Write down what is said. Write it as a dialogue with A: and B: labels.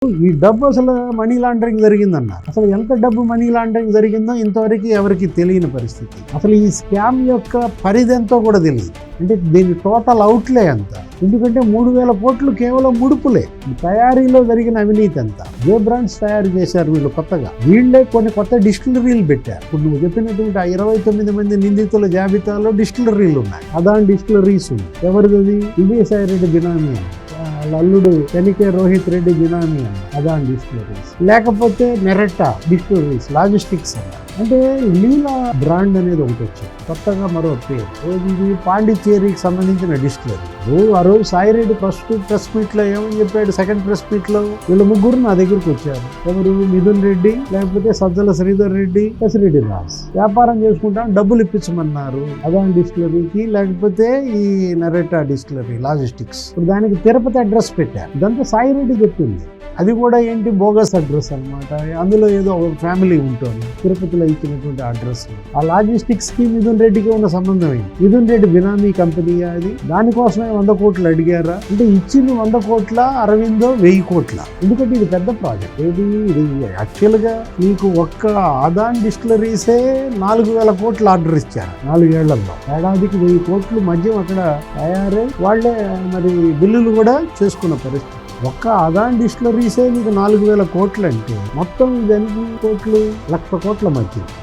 A: ఈ డబ్బు అసలు మనీ లాండరింగ్ జరిగిందన్నారు. అసలు ఎంత డబ్బు మనీ లాండరింగ్ జరిగిందో ఇంతవరకు ఎవరికి తెలియని పరిస్థితి. అసలు ఈ స్కామ్ యొక్క పరిధి ఎంతో కూడా తెలియదు. అంటే దీని టోటల్ అవుట్లే ఎంత, ఎందుకంటే 3,000 కోట్లు కేవలం ముడుపులే. తయారీలో జరిగిన అవినీతి ఎంత, ఏ బ్రాండ్స్ తయారు చేశారు వీళ్ళు కొత్తగా, వీళ్ళే కొన్ని కొత్త డిస్టిలరీలు పెట్టారు. ఇప్పుడు నువ్వు చెప్పినటువంటి ఆ 29 మంది నిందితుల జాబితాలో డిస్టిలరీలు ఉన్నాయి. అదాని డిస్టిలరీస్ ఉంది. ఎవరిది? విజయసాయి రెడ్డి బినామీ, అల్లుడు ఎన్నికే రోహిత్ రెడ్డి బినామీ అదాని డిస్టిలరీస్, లేకపోతే మెరట్టా డిస్టిలరీస్ లాజిస్టిక్స్ అంటే లీలా బ్రాండ్ అనేది ఒకటి వచ్చింది కొత్తగా, మరో పేరు. ఇది పాండిచ్చేరికి సంబంధించిన డిస్టిలరీ. ఆ రోజు సాయిరెడ్డి ఫస్ట్ ప్రెస్ మీట్ లో ఏమని చెప్పాడు, సెకండ్ ప్రెస్ మీట్ లో వీళ్ళ ముగ్గురు నా దగ్గరకు వచ్చారు. ఎవరు? మిథున్ రెడ్డి, లేకపోతే సజ్జల శ్రీధర్ రెడ్డి, రెడ్డి రాజ్. వ్యాపారం చేసుకుంటాం, డబ్బులు ఇప్పించమన్నారు అదాని డిస్టిలరీకి, లేకపోతే ఈ నరెట్టా డిస్టిలరీ లాజిస్టిక్స్. ఇప్పుడు దానికి తిరుపతి అడ్రస్ పెట్టారు. ఇదంతా సాయిరెడ్డి చెప్పింది. అది కూడా ఏంటి, బోగస్ అడ్రస్ అనమాట. అందులో ఏదో ఒక ఫ్యామిలీ ఉంటుంది తిరుపతిలో ఇచ్చినటువంటి అడ్రస్. ఆ లాజిస్టిక్స్ కి మిథున్ రెడ్డికి ఉన్న సంబంధం ఏంటి? మిథున్ రెడ్డి బినామీ కంపెనీ అది. దానికోసమే 100 కోట్లు అడిగారా? అంటే ఇచ్చింది 100 కోట్ల, అరవిందో 1000 కోట్ల. ఎందుకంటే ఇది పెద్ద ప్రాజెక్ట్. ఇది యాక్చువల్ గా నీకు ఒక్క అదాని డిస్టిలరీసే 4,000 కోట్ల ఆర్డర్ ఇచ్చారు 4 ఏళ్లలో. ఏడాదికి 1000 కోట్లు మద్యం అక్కడ తయారై వాళ్లే మరి బిల్లులు కూడా చేసుకున్న పరిస్థితి. ఒక్క అదాని డిస్టిలరీసే మీకు 4,000 కోట్లు అంటే మొత్తం ఇది ఎన్ని కోట్లు? 1,00,000 కోట్ల మధ్య.